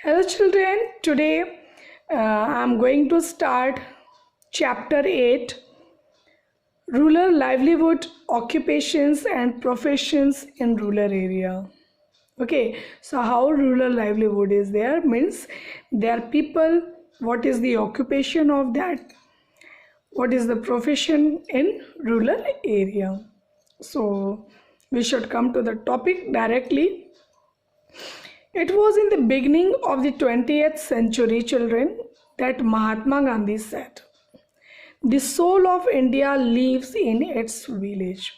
Hello children, today I'm going to start chapter 8 Rural Livelihood Occupations and Professions in Rural Area. Okay, so how rural livelihood is there means there are people, what is the occupation of that, what is the profession in rural area. So we should come to the topic directly. It was in the beginning of the 20th century, children, that Mahatma Gandhi said, "The soul of India lives in its village."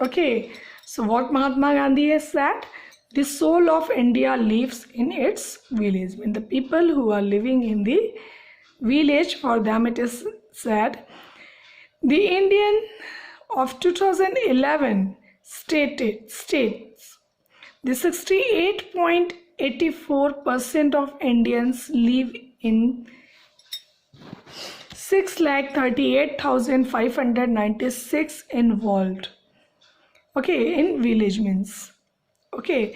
Okay, so what Mahatma Gandhi has said, the soul of India lives in its village. When the people who are living in the village, for them it is said, the Indian of 2011 states the 68.84% of Indians live in 6,38,596 involved. Okay, in village means. Okay,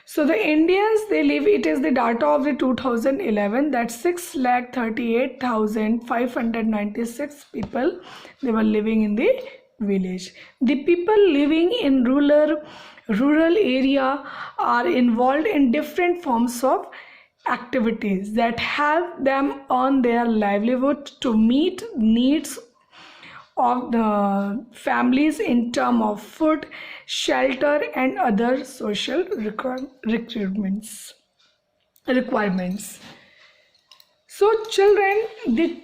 so the Indians, they live, it is the data of the 2011, that 6,38,596 people, they were living in the village. The people living in rural area are involved in different forms of activities that help them earn their livelihood to meet needs of the families in terms of food, shelter, and other social requirements. So, children, the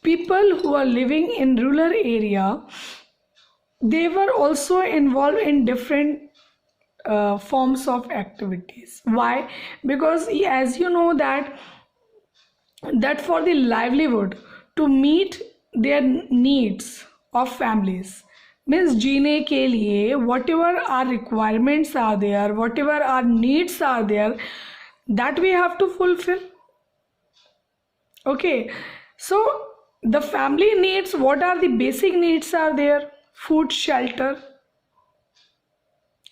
people who are living in rural area, they were also involved in different forms of activities. Why? Because as you know that for the livelihood, to meet their needs of families, means जीने के लिए whatever our requirements are there, whatever our needs are there, that we have to fulfill. Okay, so the family needs, what are the basic needs are there? Food, shelter,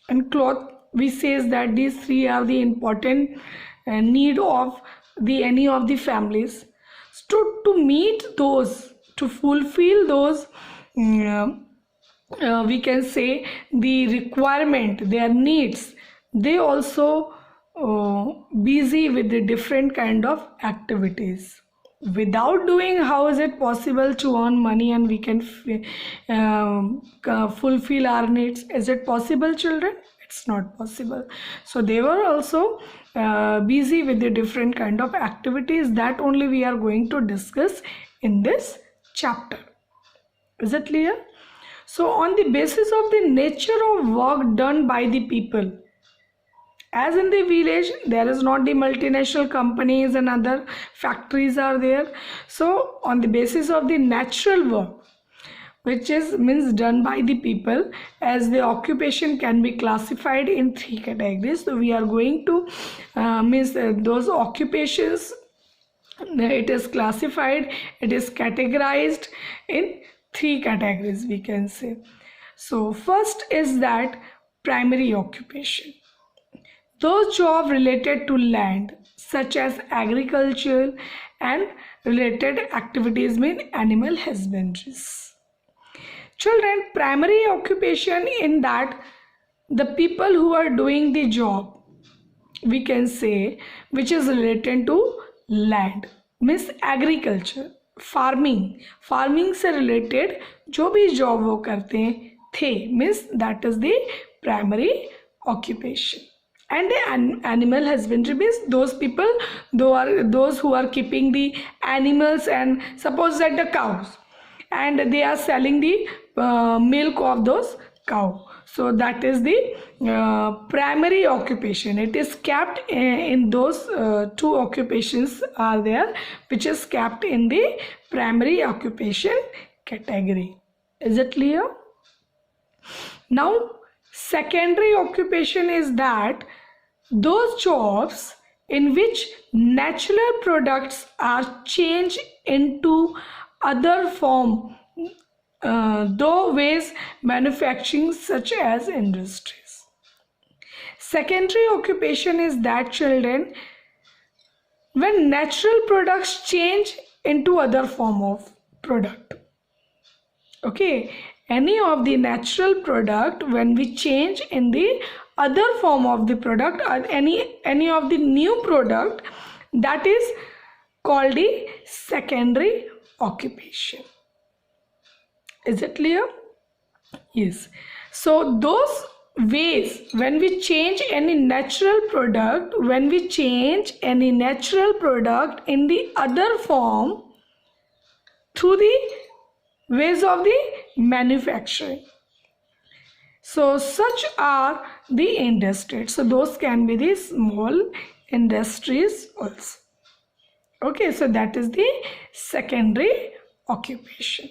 and cloth. We says that these three are the important need of the any of the families. So to meet those, to fulfill those, we can say the requirement, their needs, they also busy with the different kind of activities. Without doing, how is it possible to earn money and we can fulfill our needs? Is it possible, children? It's not possible. So they were also busy with the different kind of activities that only we are going to discuss in this chapter. Is it clear? So on the basis of the nature of work done by the people, as in the village, there is not the multinational companies and other factories are there. So on the basis of the natural work, which is means done by the people, as the occupation can be classified in three categories. So we are going to means those occupations, it is classified, it is categorized in three categories, we can say. So first is that primary occupation. Those jobs related to land, such as agriculture and related activities, mean animal husbandry. Children, primary occupation in that the people who are doing the job, we can say, which is related to land, means agriculture, farming से related जो भी job वो करते थे, means that is the primary occupation. And the animal husbandry means those people, those who are keeping the animals, and suppose that the cows, and they are selling the milk of those cow. So that is the primary occupation. It is kept in those two occupations are there, which is kept in the primary occupation category. Is it clear? Now, secondary occupation is that those jobs in which natural products are changed into other form, though ways manufacturing, such as industries. Secondary occupation is that, children, when natural products change into other form of product. Okay, any of the natural product, when we change in the other form of the product, or any of the new product, that is called the secondary occupation. Is it clear? Yes. So those ways, when we change any natural product, in the other form through the ways of the manufacturing, so such are the industries. So those can be the small industries also. Okay, so that is the secondary occupation.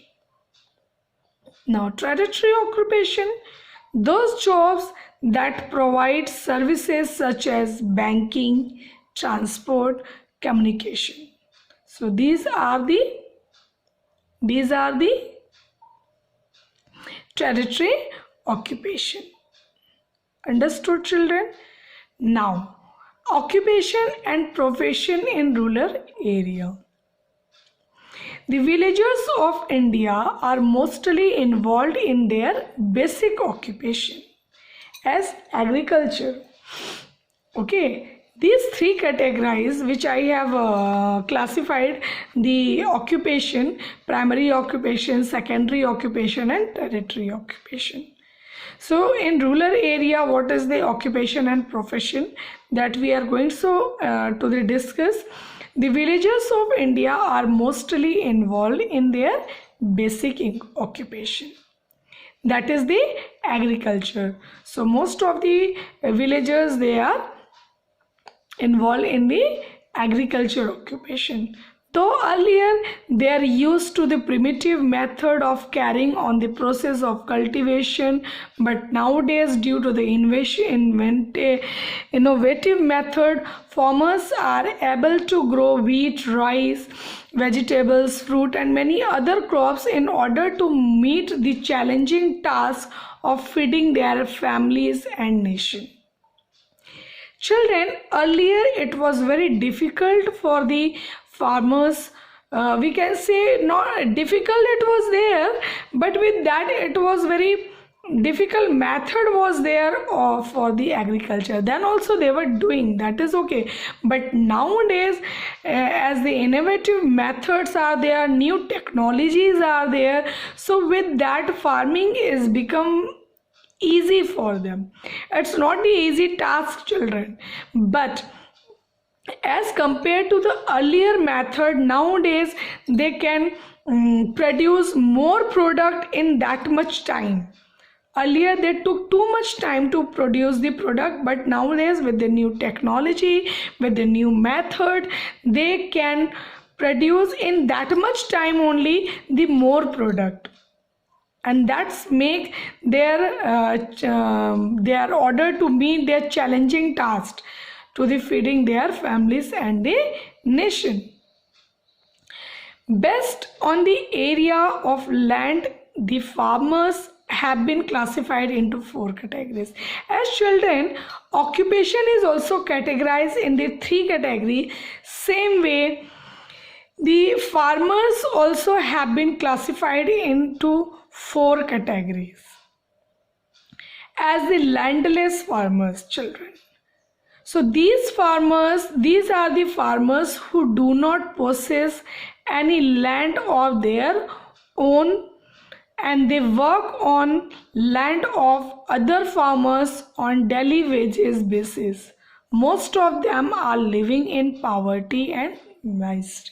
Now, tertiary occupation, those jobs that provide services such as banking, transport, communication. So these are the tertiary occupation. Understood, children? Now, occupation and profession in rural area. The villagers of India are mostly involved in their basic occupation as agriculture. Okay, these three categories which I have classified, the occupation, primary occupation, secondary occupation and tertiary occupation. So in rural area, what is the occupation and profession that we are going to discuss? The villagers of India are mostly involved in their basic occupation. That is the agriculture. So most of the villagers, they are involved in the agriculture occupation. Though earlier they are used to the primitive method of carrying on the process of cultivation, but nowadays due to the innovative method, farmers are able to grow wheat, rice, vegetables, fruit and many other crops in order to meet the challenging task of feeding their families and nation. Children, earlier it was very difficult for the farmers, we can say not difficult it was there, but with that it was very difficult method was there for the agriculture. Then also they were doing, that is okay. But nowadays as the innovative methods are there, new technologies are there, so with that farming is become easy for them. It's not the easy task, children, but as compared to the earlier method, nowadays they can produce more product in that much time. Earlier they took too much time to produce the product, but nowadays with the new technology, with the new method, they can produce in that much time only the more product. And that's make their order to meet their challenging task to the feeding their families and the nation. Based on the area of land, the farmers have been classified into 4 categories. As children, occupation is also categorized in the 3 categories. Same way, the farmers also have been classified into 4 categories. As the landless farmers, children. So these are the farmers who do not possess any land of their own and they work on land of other farmers on daily wages basis. Most of them are living in poverty and misery.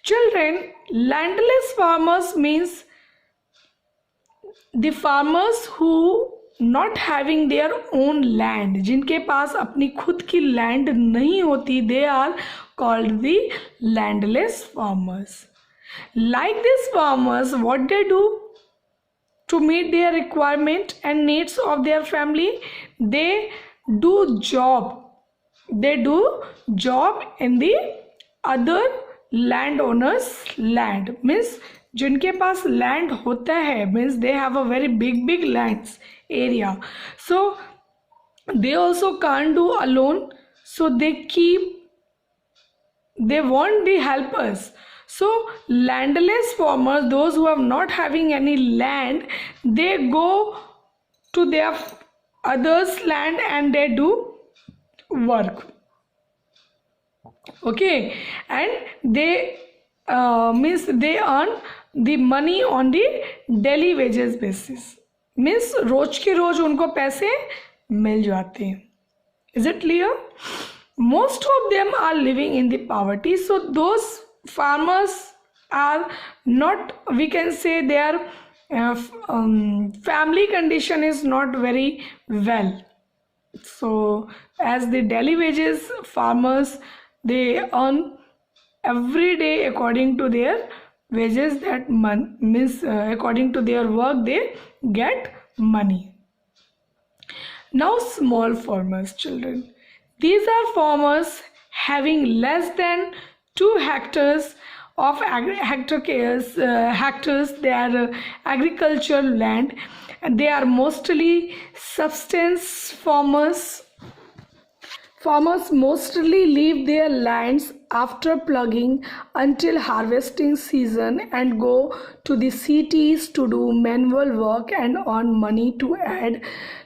Children, landless farmers means the farmers who not having their own land, जिनके पास अपनी खुद की land नहीं होती, they are called the landless farmers. Like these farmers, what they do to meet their requirement and needs of their family, they do job. They do job in the other landowners' land. Means जिनके पास land होता है, means they have a very big lands area. So they also can't do alone, so they want the helpers. So landless farmers, those who are not having any land, they go to their others land and they do work. Okay, and they means they earn the money on the daily wages basis, means रोज के रोज उनको पैसे मिल जाते हैं. Is it clear? Most of them are living in the poverty, so those farmers are not, we can say their family condition is not very well. So as the daily wages farmers, they earn every day according to their wages, that means according to their work they get money. Now small farmers, children, these are farmers having less than 2 hectares of hectares their agricultural land, and they are mostly subsistence farmers. Farmers mostly leave their lands after plugging until harvesting season and go to the cities to do manual work and earn money to add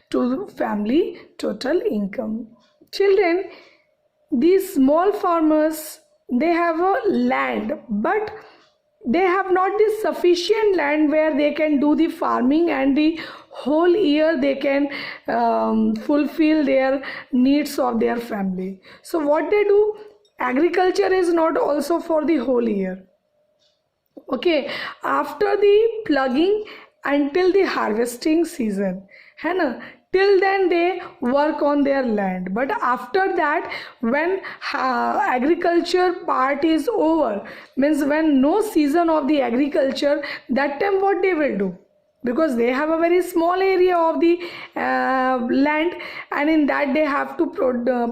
to family total income. Children, these small farmers, they have a land, but they have not the sufficient land where they can do the farming and the whole year they can fulfill their needs of their family. So what they do, agriculture is not also for the whole year. Okay, after the plugging until the harvesting season, है ना, till then they work on their land, but after that when agriculture part is over, means when no season of the agriculture, that time what they will do, because they have a very small area of the land, and in that they have to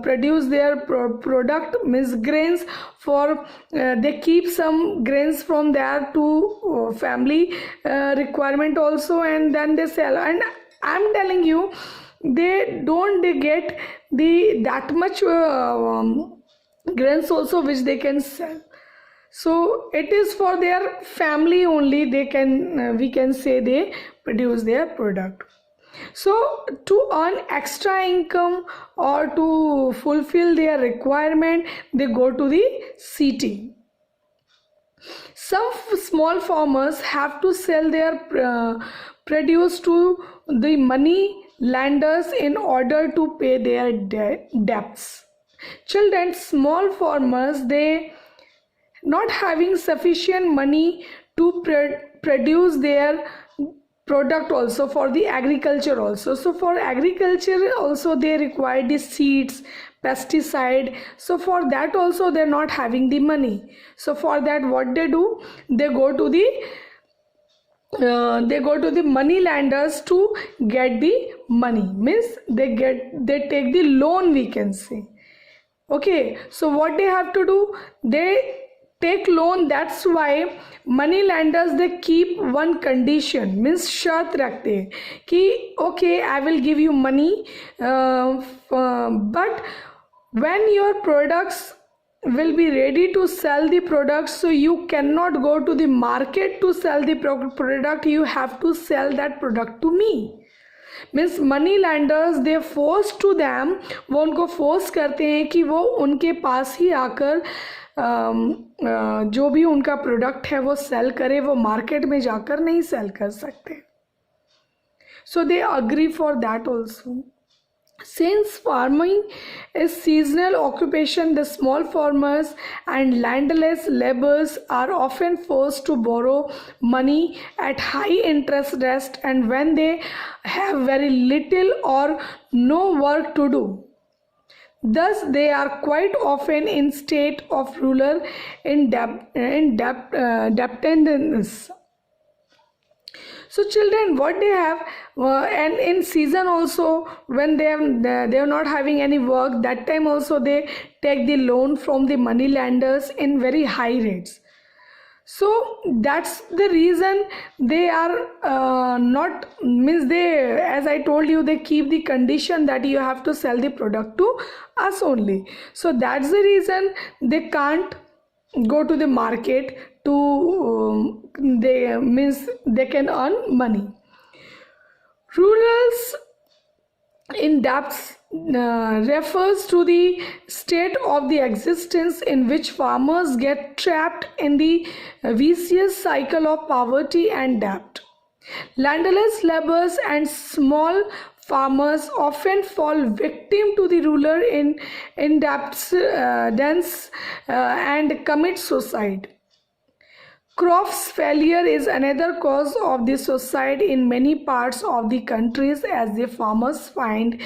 produce their product, means grains for they keep some grains from there to family requirement also, and then they sell. And I'm telling you, they don't get that much grains also which they can sell. So it is for their family only they can we can say they produce their product. So to earn extra income or to fulfill their requirement, they go to the city. Some small farmers have to sell their produce to the money lenders in order to pay their debts. Children, small farmers, they not having sufficient money to produce their product also for the agriculture also. So for agriculture also they require the seeds, pesticide. So for that also they're not having the money. So for that what they do, they go to the money lenders to get the money, means they take the loan, we can say. Okay, so what they have to do, they take loan. That's why money lenders, they keep one condition, means शर्त रखते हैं कि okay, I will give you money, but when your products will be ready to sell the product, so you cannot go to the market to sell the product, you have to sell that product to me. Means money lenders they force to them, वो उनको force करते हैं कि वो उनके पास ही आकर जो भी उनका प्रोडक्ट है वो सेल करे, वो मार्केट में जाकर नहीं सेल कर सकते. So they agree for that also. Since farming is seasonal occupation, the small farmers and landless laborers are often forced to borrow money at high interest rates, and when they have very little or no work to do. Thus, they are quite often in state of rural dependence. So children, what they have, and in season also, when they are not having any work, that time also they take the loan from the money lenders in very high rates. So that's the reason they are not, means they, as I told you, they keep the condition that you have to sell the product to us only. So that's the reason they can't go to the market to they, means they can earn money. Rurals in depth refers to the state of the existence in which farmers get trapped in the vicious cycle of poverty and debt. Landless laborers and small farmers often fall victim to the ruler in depth, dense and commit suicide. Crops failure is another cause of the suicide in many parts of the countries, as the farmers find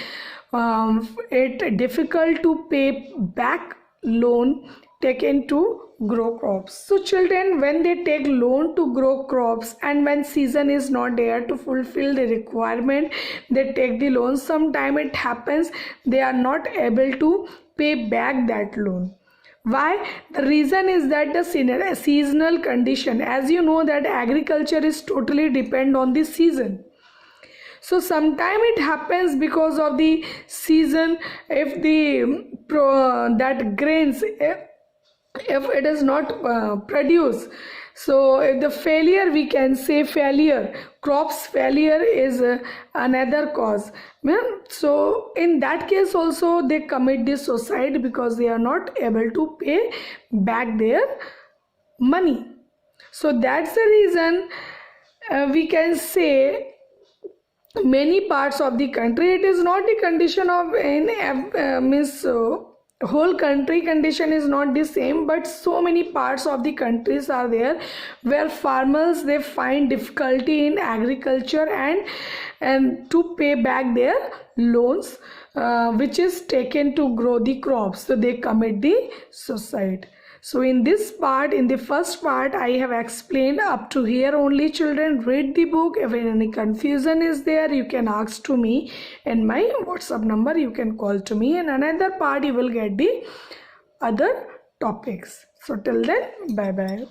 it difficult to pay back loan taken to grow crops. So children, when they take loan to grow crops and when season is not there to fulfill the requirement, they take the loan. Sometime it happens they are not able to pay back that loan. Why? The reason is that the seasonal condition. As you know that agriculture is totally depend on the season. So sometime it happens because of the season, if the that grains, if it is not produced, so if the failure, we can say failure, crops failure is another cause. So in that case also they commit this suicide because they are not able to pay back their money. So that's the reason we can say many parts of the country, it is not the condition of whole country condition is not the same, but so many parts of the countries are there where farmers, they find difficulty in agriculture and to pay back their loans which is taken to grow the crops, so they commit the suicide. So in this part, in the first part, I have explained up to here only. Children, read the book. If any confusion is there, you can ask to me in my WhatsApp number. You can call to me. In another part, you will get the other topics. So till then, bye bye.